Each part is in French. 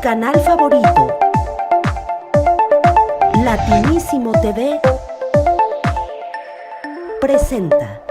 canal favorito, Latinísimo TV, presenta.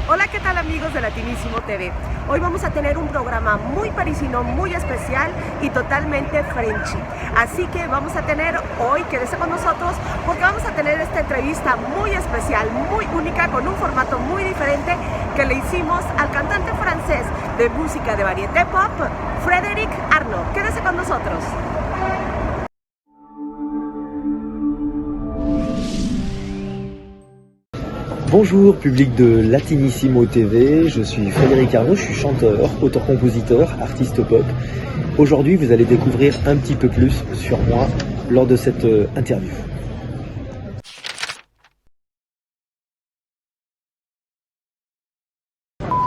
Hola, ¿qué tal amigos de Latinísimo TV? Hoy vamos a tener un programa muy parisino, muy especial y totalmente frenchy. Así que vamos a tener hoy, quédese con nosotros, porque vamos a tener esta entrevista muy especial, muy única, con un formato muy diferente que le hicimos al cantante francés de música de variété pop, Frédéric Arnaud. Quédese con nosotros. Bonjour public de Latinísimo TV, je suis Frédéric Arnaud, je suis chanteur, auteur-compositeur, artiste pop. Aujourd'hui vous allez découvrir un petit peu plus sur moi lors de cette interview.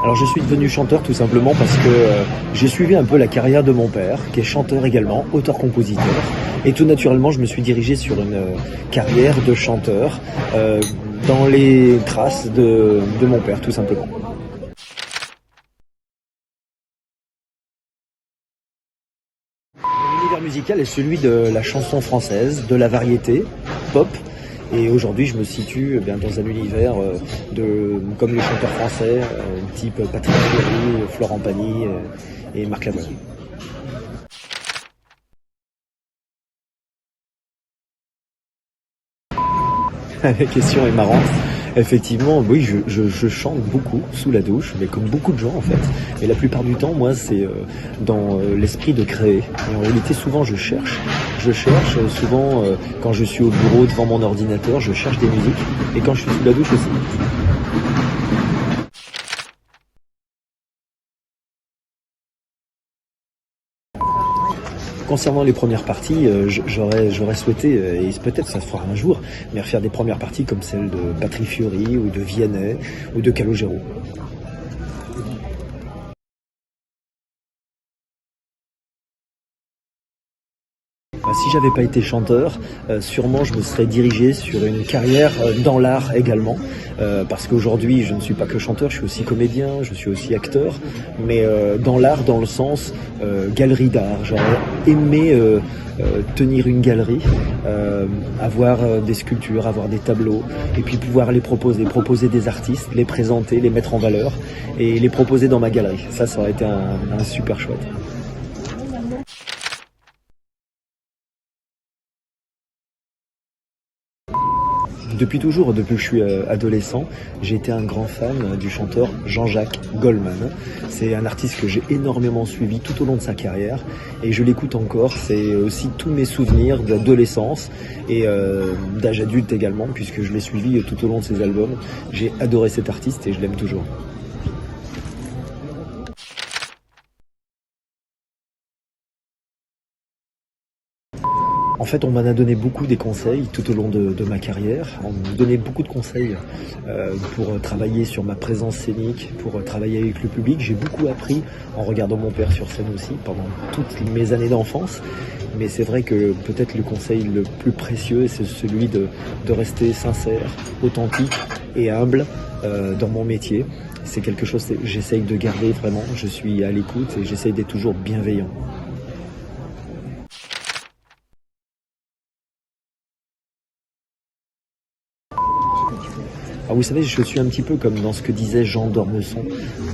Alors je suis devenu chanteur tout simplement parce que j'ai suivi un peu la carrière de mon père, qui est chanteur également, auteur-compositeur. Et tout naturellement je me suis dirigé sur une carrière de chanteur dans les traces de mon père tout simplement. L'univers musical est celui de la chanson française, de la variété, pop. Et aujourd'hui, je me situe dans un univers comme les chanteurs français, type Patrick Fiori, Florent Pagny et Marc Lavoine. La question est marrante. Effectivement, oui, je chante beaucoup sous la douche, mais comme beaucoup de gens en fait. Et la plupart du temps, moi, c'est dans l'esprit de créer. Et en réalité, souvent, je cherche souvent quand je suis au bureau devant mon ordinateur, je cherche des musiques. Et quand je suis sous la douche aussi. Concernant les premières parties, j'aurais souhaité, et peut-être ça se fera un jour, mais refaire des premières parties comme celles de Patrick Fiori, ou de Vianney, ou de Calogero. Si j'avais pas été chanteur, sûrement je me serais dirigé sur une carrière dans l'art également, parce qu'aujourd'hui je ne suis pas que chanteur, je suis aussi comédien, je suis aussi acteur, mais dans l'art dans le sens galerie d'art. J'aurais aimé tenir une galerie, avoir des sculptures, avoir des tableaux, et puis pouvoir les proposer des artistes, les présenter, les mettre en valeur, et les proposer dans ma galerie. Ça aurait été un super chouette. Depuis toujours, depuis que je suis adolescent, j'ai été un grand fan du chanteur Jean-Jacques Goldman. C'est un artiste que j'ai énormément suivi tout au long de sa carrière et je l'écoute encore. C'est aussi tous mes souvenirs d'adolescence et d'âge adulte également, puisque je l'ai suivi tout au long de ses albums. J'ai adoré cet artiste et je l'aime toujours. En fait, on m'en a donné beaucoup des conseils tout au long de ma carrière. On m'a donné beaucoup de conseils pour travailler sur ma présence scénique, pour travailler avec le public. J'ai beaucoup appris en regardant mon père sur scène aussi pendant toutes mes années d'enfance. Mais c'est vrai que peut-être le conseil le plus précieux, c'est celui de rester sincère, authentique et humble dans mon métier. C'est quelque chose que j'essaye de garder vraiment. Je suis à l'écoute et j'essaye d'être toujours bienveillant. Alors vous savez, je suis un petit peu comme dans ce que disait Jean d'Ormesson.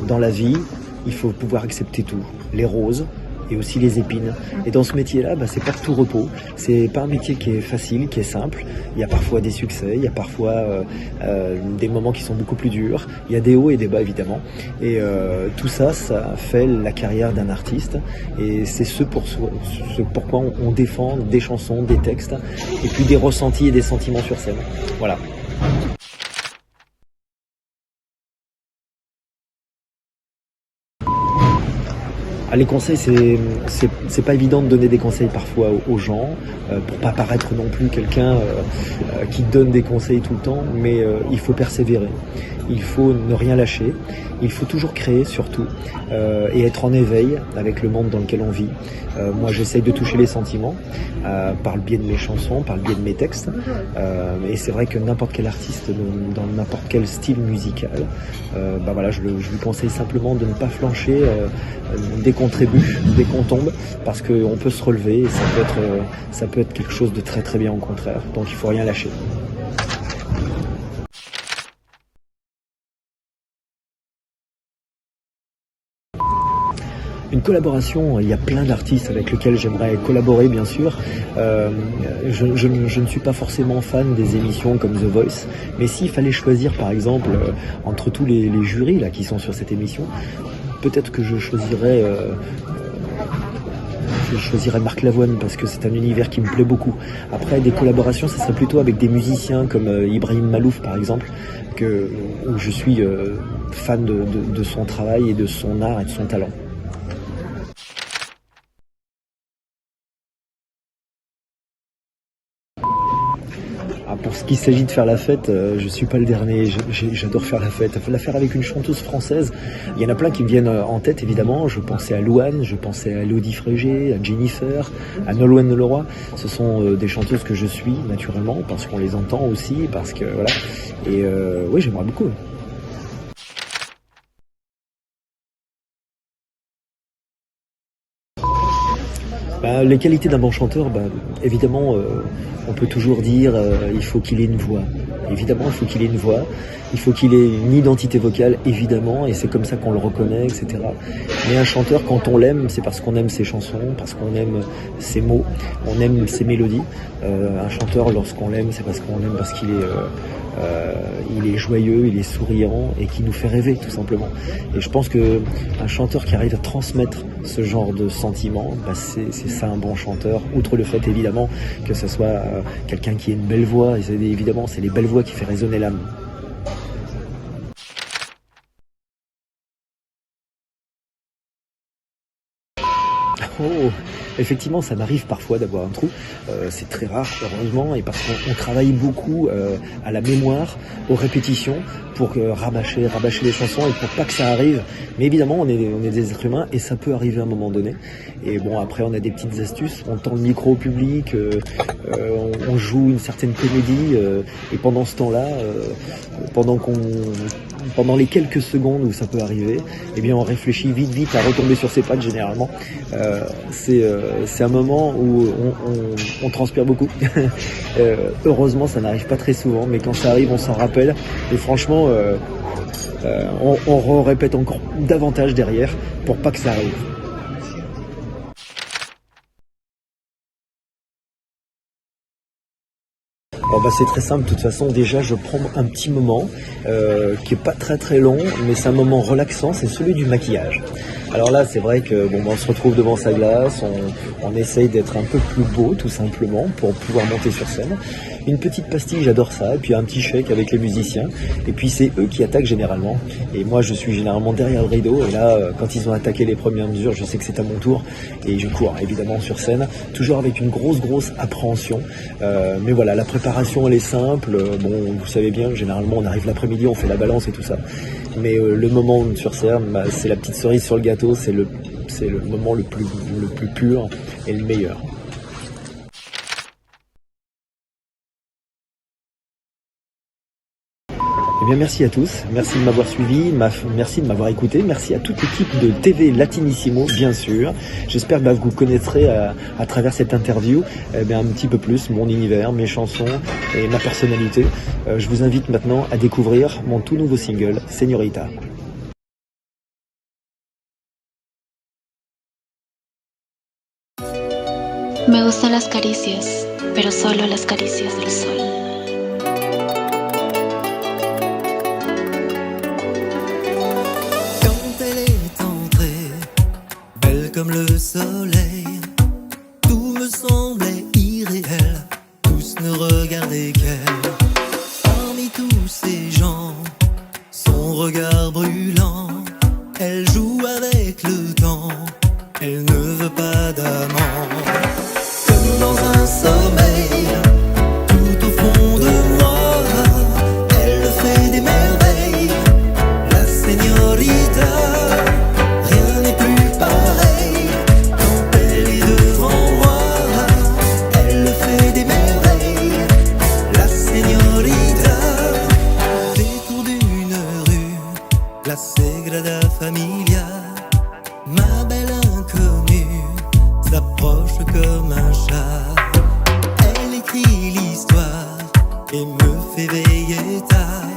Dans la vie, il faut pouvoir accepter tout. Les roses et aussi les épines. Et dans ce métier-là, c'est pas de tout repos. C'est pas un métier qui est facile, qui est simple. Il y a parfois des succès, il y a parfois des moments qui sont beaucoup plus durs. Il y a des hauts et des bas évidemment. Et tout ça, ça fait la carrière d'un artiste. Et c'est ce pourquoi on défend des chansons, des textes, et puis des ressentis et des sentiments sur scène. Voilà. les conseils, c'est pas évident de donner des conseils parfois aux gens, pour pas paraître non plus quelqu'un qui donne des conseils tout le temps, mais il faut persévérer, il faut ne rien lâcher, il faut toujours créer surtout, et être en éveil avec le monde dans lequel on vit. Moi j'essaye de toucher les sentiments par le biais de mes chansons, par le biais de mes textes, et c'est vrai que n'importe quel artiste dans n'importe quel style musical, voilà, je lui conseille simplement de ne pas flancher dès qu'on trébuche, dès qu'on tombe, parce qu'on peut se relever et ça peut être quelque chose de très très bien au contraire, donc il faut rien lâcher. Une collaboration, il y a plein d'artistes avec lesquels j'aimerais collaborer bien sûr. Je ne suis pas forcément fan des émissions comme The Voice, mais s'il fallait choisir par exemple entre tous les jurys là, qui sont sur cette émission, peut-être que je choisirais Marc Lavoine parce que c'est un univers qui me plaît beaucoup. Après des collaborations, ça serait plutôt avec des musiciens comme Ibrahim Malouf par exemple, où je suis fan de son travail et de son art et de son talent. Pour ce qui s'agit de faire la fête, je suis pas le dernier, j'adore faire la fête. Il faut la faire avec une chanteuse française. Il y en a plein qui me viennent en tête évidemment. Je pensais à Louane, je pensais à Elodie Frégé, à Jennifer, à Nolwenn Leroy. Ce sont des chanteuses que je suis naturellement parce qu'on les entend aussi, parce que voilà. Et oui, j'aimerais beaucoup. Les qualités d'un bon chanteur, évidemment, on peut toujours dire il faut qu'il ait une voix. Évidemment, il faut qu'il ait une voix, il faut qu'il ait une identité vocale, évidemment, et c'est comme ça qu'on le reconnaît, etc. Mais un chanteur, quand on l'aime, c'est parce qu'on aime ses chansons, parce qu'on aime ses mots, on aime ses mélodies. Un chanteur, lorsqu'on l'aime, c'est parce qu'on l'aime parce qu'il est joyeux, il est souriant et qui nous fait rêver tout simplement. Et je pense que un chanteur qui arrive à transmettre ce genre de sentiments, c'est ça un bon chanteur, outre le fait évidemment que ce soit quelqu'un qui ait une belle voix, et évidemment c'est les belles voix qui fait résonner l'âme. Oh, effectivement, ça m'arrive parfois d'avoir un trou. C'est très rare, heureusement, et parce qu'on travaille beaucoup à la mémoire, aux répétitions, pour rabâcher les chansons et pour pas que ça arrive. Mais évidemment, on est des êtres humains et ça peut arriver à un moment donné. Et bon, après, on a des petites astuces. On tend le micro au public, on joue une certaine comédie, et pendant ce temps-là, pendant les quelques secondes où ça peut arriver, eh bien, on réfléchit vite à retomber sur ses pattes généralement. C'est un moment où on transpire beaucoup. Heureusement, ça n'arrive pas très souvent, mais quand ça arrive, on s'en rappelle. Et franchement, on répète encore davantage derrière pour pas que ça arrive. C'est très simple, de toute façon, déjà je prends un petit moment qui est pas très long, mais c'est un moment relaxant, c'est celui du maquillage. Alors là, c'est vrai que on se retrouve devant sa glace, on essaye d'être un peu plus beau tout simplement pour pouvoir monter sur scène. Une petite pastille, j'adore ça, et puis un petit shake avec les musiciens, et puis c'est eux qui attaquent généralement, et moi je suis généralement derrière le rideau, et là quand ils ont attaqué les premières mesures, je sais que c'est à mon tour, et je cours évidemment sur scène, toujours avec une grosse appréhension, mais voilà, la préparation elle est simple, vous savez bien, généralement on arrive l'après-midi, on fait la balance et tout ça, mais le moment sur scène, c'est la petite cerise sur le gâteau, c'est le moment le plus pur et le meilleur. Eh bien, merci à tous, merci de m'avoir suivi, merci de m'avoir écouté, merci à toute l'équipe de TV Latinissimo, bien sûr. J'espère que vous connaîtrez à travers cette interview un petit peu plus mon univers, mes chansons et ma personnalité. Je vous invite maintenant à découvrir mon tout nouveau single, Señorita. Me gustan las caricias, pero solo las caricias del sol. Comme le soleil, tout me semblait irréel, tous ne regardaient qu'elle. Parmi tous ces gens, son regard brûlant, elle joue avec le temps, elle ne veut pas d'amant. Comme dans un sommeil, tout au fond de moi, elle fait des merveilles, la señorita. Rien n'est plus pareil quand elle est devant moi, elle fait des merveilles, la señorita. Détour d'une rue, la Sagrada Familia, ma belle inconnue s'approche comme un chat. Elle écrit l'histoire et me fait veiller tard.